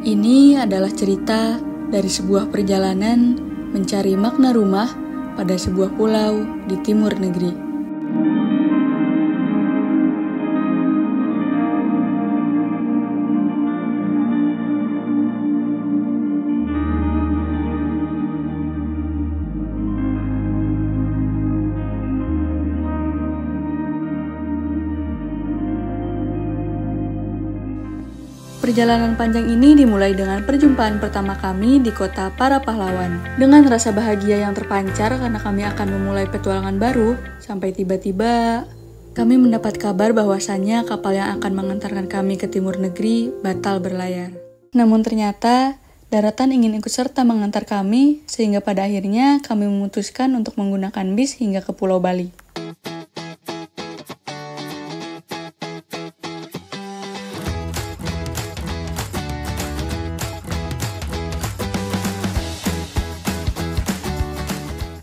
Ini adalah cerita dari sebuah perjalanan mencari makna rumah pada sebuah pulau di timur negeri. Perjalanan panjang ini dimulai dengan perjumpaan pertama kami di kota para pahlawan. Dengan rasa bahagia yang terpancar karena kami akan memulai petualangan baru, sampai tiba-tiba kami mendapat kabar bahwasannya kapal yang akan mengantarkan kami ke timur negeri batal berlayar. Namun ternyata daratan ingin ikut serta mengantar kami, sehingga pada akhirnya kami memutuskan untuk menggunakan bis hingga ke Pulau Bali.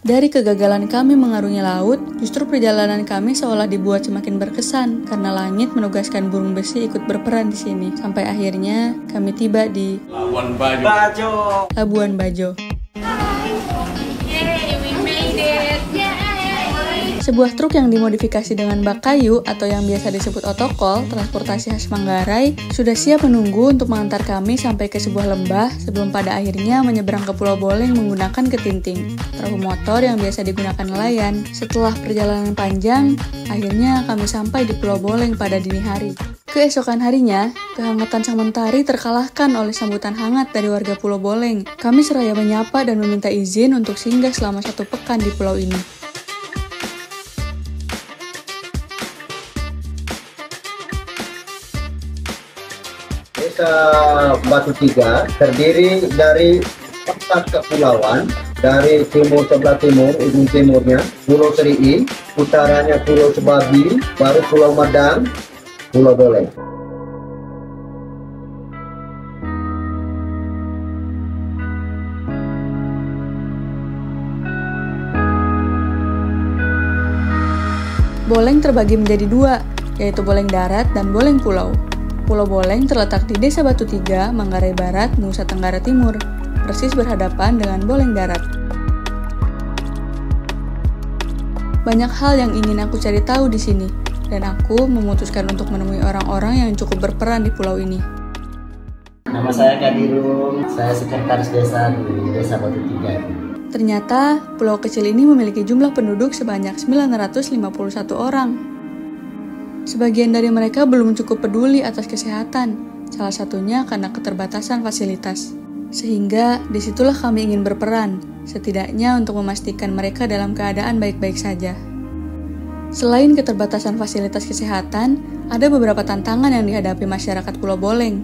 Dari kegagalan kami mengarungi laut, justru perjalanan kami seolah dibuat semakin berkesan karena langit menugaskan burung besi ikut berperan di sini. Sampai akhirnya kami tiba di Labuan Bajo. Sebuah truk yang dimodifikasi dengan bak kayu atau yang biasa disebut otokol, transportasi khas Manggarai, sudah siap menunggu untuk mengantar kami sampai ke sebuah lembah sebelum pada akhirnya menyeberang ke Pulau Boleng menggunakan ketinting, perahu motor yang biasa digunakan nelayan. Setelah perjalanan panjang, akhirnya kami sampai di Pulau Boleng pada dini hari. Keesokan harinya, kehangatan sang mentari terkalahkan oleh sambutan hangat dari warga Pulau Boleng. Kami seraya menyapa dan meminta izin untuk singgah selama 1 pekan di pulau ini. Desa Batu Tiga terdiri dari 4 kepulauan, dari timur sebelah timur, ujung timurnya Pulau Seri'i, utaranya Pulau Sebabi, baru Pulau Madang, Pulau Boleng. Boleng terbagi menjadi 2, yaitu Boleng Darat dan Boleng Pulau. Pulau Boleng terletak di Desa Batu Tiga, Manggarai Barat, Nusa Tenggara Timur, persis berhadapan dengan Boleng Darat. Banyak hal yang ingin aku cari tahu di sini, dan aku memutuskan untuk menemui orang-orang yang cukup berperan di pulau ini. Nama saya Kadirung, saya sekretaris desa di Desa Batu Tiga. Ternyata, pulau kecil ini memiliki jumlah penduduk sebanyak 951 orang. Sebagian dari mereka belum cukup peduli atas kesehatan, salah satunya karena keterbatasan fasilitas. Sehingga disitulah kami ingin berperan, setidaknya untuk memastikan mereka dalam keadaan baik-baik saja. Selain keterbatasan fasilitas kesehatan, ada beberapa tantangan yang dihadapi masyarakat Pulau Boleng.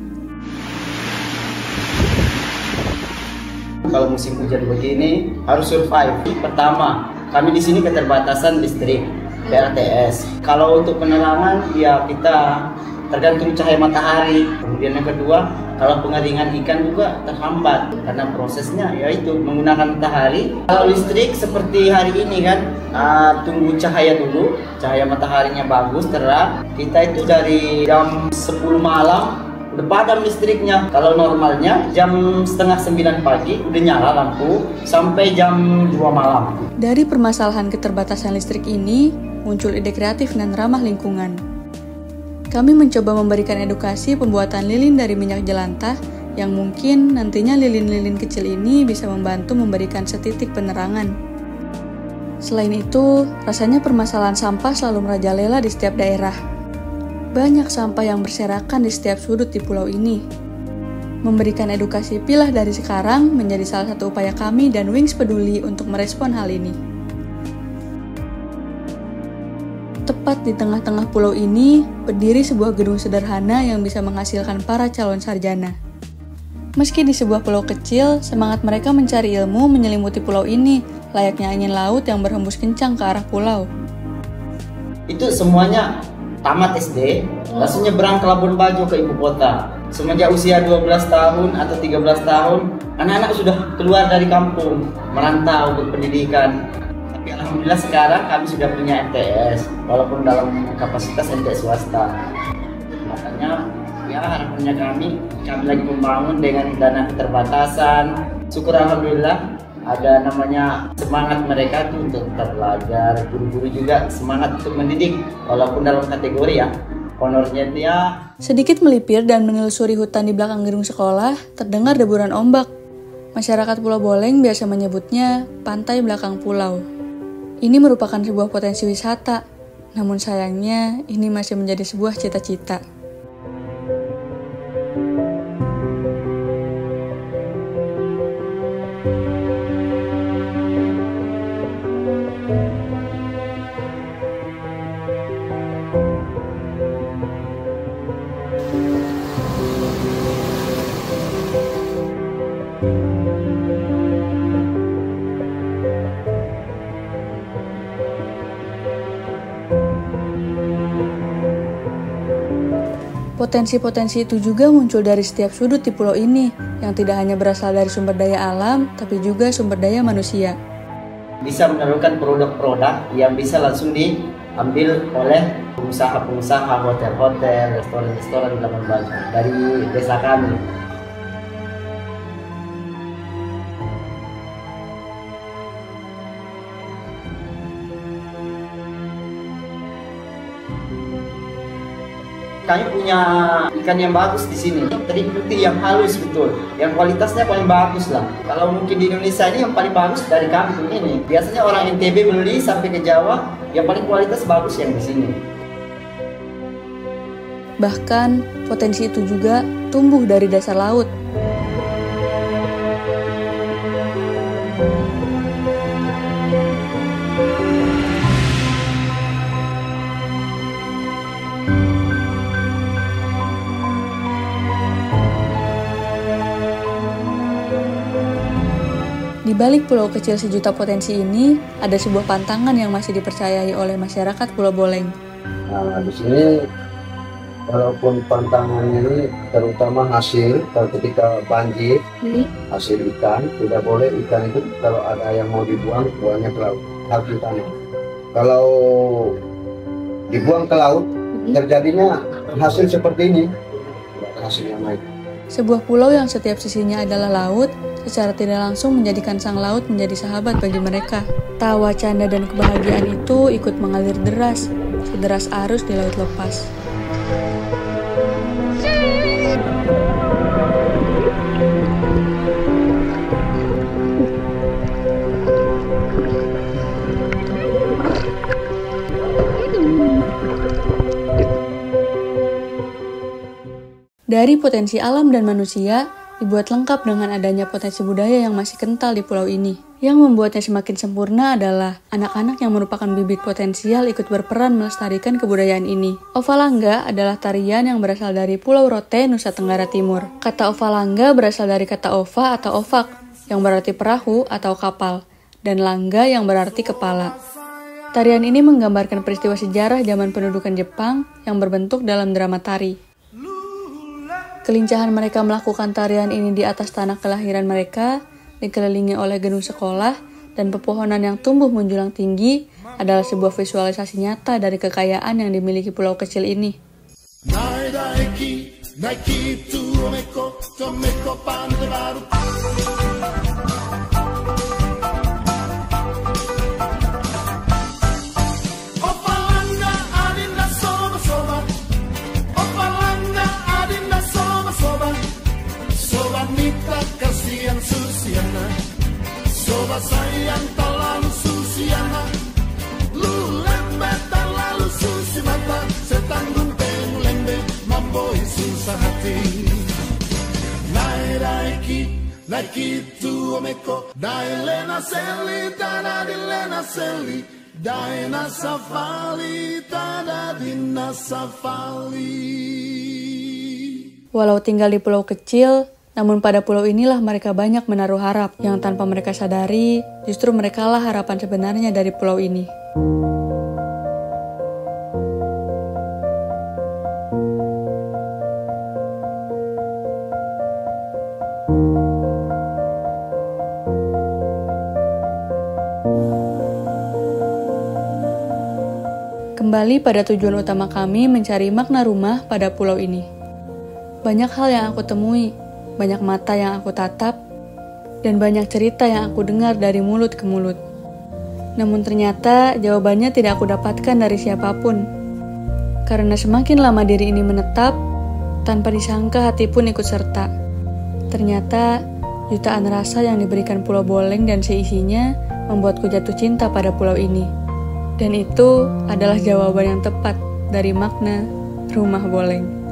Kalau musim hujan begini harus survive. Pertama, kami di sini keterbatasan listrik. PLTS. Kalau untuk penerangan ya kita tergantung cahaya matahari. Kemudian yang kedua, kalau pengeringan ikan juga terhambat karena prosesnya yaitu menggunakan matahari. Kalau listrik seperti hari ini kan tunggu cahaya dulu, cahaya mataharinya bagus terang. Kita itu dari jam 10 malam udah padam listriknya. Kalau normalnya jam 8:30 pagi udah nyala lampu sampai jam 2 malam. Dari permasalahan keterbatasan listrik ini muncul ide kreatif dan ramah lingkungan. Kami mencoba memberikan edukasi pembuatan lilin dari minyak jelantah yang mungkin nantinya lilin-lilin kecil ini bisa membantu memberikan setitik penerangan. Selain itu, rasanya permasalahan sampah selalu merajalela di setiap daerah. Banyak sampah yang berserakan di setiap sudut di pulau ini. Memberikan edukasi pilah dari sekarang menjadi salah satu upaya kami dan Wings peduli untuk merespon hal ini. Tepat di tengah-tengah pulau ini, berdiri sebuah gedung sederhana yang bisa menghasilkan para calon sarjana. Meski di sebuah pulau kecil, semangat mereka mencari ilmu menyelimuti pulau ini, layaknya angin laut yang berhembus kencang ke arah pulau. Itu semuanya tamat SD, langsung nyebrang ke Labuan Bajo ke ibu kota. Semenjak usia 12 tahun atau 13 tahun, anak-anak sudah keluar dari kampung, merantau untuk pendidikan. Tapi alhamdulillah sekarang kami sudah punya MTS, walaupun dalam kapasitas MTS swasta. Makanya Ya harapannya kami lagi membangun dengan dana keterbatasan. Syukur alhamdulillah ada namanya semangat mereka tuh untuk tetap belajar, guru-guru juga semangat untuk mendidik walaupun dalam kategori ya honornya dia. Sedikit melipir dan menelusuri hutan di belakang gedung sekolah, terdengar deburan ombak. Masyarakat Pulau Boleng biasa menyebutnya pantai belakang pulau. Ini merupakan sebuah potensi wisata, namun sayangnya ini masih menjadi sebuah cita-cita. Potensi-potensi itu juga muncul dari setiap sudut di pulau ini, yang tidak hanya berasal dari sumber daya alam, tapi juga sumber daya manusia. Bisa menurunkan produk-produk yang bisa langsung diambil oleh pengusaha-pengusaha, hotel-hotel, restoran-restoran di Labuan Bajo dari desa kami. Kami punya ikan yang bagus di sini, teri putih yang halus betul, yang kualitasnya paling bagus lah. Kalau mungkin di Indonesia ini yang paling bagus dari kami ini. Biasanya orang NTB beli sampai ke Jawa, yang paling kualitas bagus yang di sini. Bahkan potensi itu juga tumbuh dari dasar laut. Di balik pulau kecil sejuta potensi ini, ada sebuah pantangan yang masih dipercayai oleh masyarakat Pulau Boleng. Nah, di sini walaupun pantangannya ini terutama hasil, ketika banjir, hasil ikan, tidak boleh ikan itu kalau ada yang mau dibuang, buangnya ke laut, harus ditanam. Kalau dibuang ke laut, terjadinya hasil seperti ini, hasil yang baik. Sebuah pulau yang setiap sisinya adalah laut, secara tidak langsung menjadikan sang laut menjadi sahabat bagi mereka. Tawa, canda, dan kebahagiaan itu ikut mengalir deras, sederas arus di laut lepas. Dari potensi alam dan manusia, dibuat lengkap dengan adanya potensi budaya yang masih kental di pulau ini. Yang membuatnya semakin sempurna adalah anak-anak yang merupakan bibit potensial ikut berperan melestarikan kebudayaan ini. Ovalangga adalah tarian yang berasal dari Pulau Rote, Nusa Tenggara Timur. Kata Ovalangga berasal dari kata ova atau ovak, yang berarti perahu atau kapal, dan langga yang berarti kepala. Tarian ini menggambarkan peristiwa sejarah zaman pendudukan Jepang yang berbentuk dalam drama tari. Kelincahan mereka melakukan tarian ini di atas tanah kelahiran mereka, dikelilingi oleh gedung sekolah dan pepohonan yang tumbuh menjulang tinggi, adalah sebuah visualisasi nyata dari kekayaan yang dimiliki pulau kecil ini. Sayang terlalu susiana, lu lembet terlalu susi mata, setanggung temu lembe mamboi susah hati. Naiki tu omeko, dai lena seli, tada di lena seli, dai nasafali, tada di nasafali. Walau tinggal di pulau kecil, namun pada pulau inilah mereka banyak menaruh harap yang tanpa mereka sadari, justru merekalah harapan sebenarnya dari pulau ini. Kembali pada tujuan utama kami mencari makna rumah pada pulau ini. Banyak hal yang aku temui, banyak mata yang aku tatap, dan banyak cerita yang aku dengar dari mulut ke mulut. Namun ternyata jawabannya tidak aku dapatkan dari siapapun. Karena semakin lama diri ini menetap, tanpa disangka hati pun ikut serta. Ternyata jutaan rasa yang diberikan Pulau Boleng dan seisinya membuatku jatuh cinta pada pulau ini. Dan itu adalah jawaban yang tepat dari makna Rumah Boleng.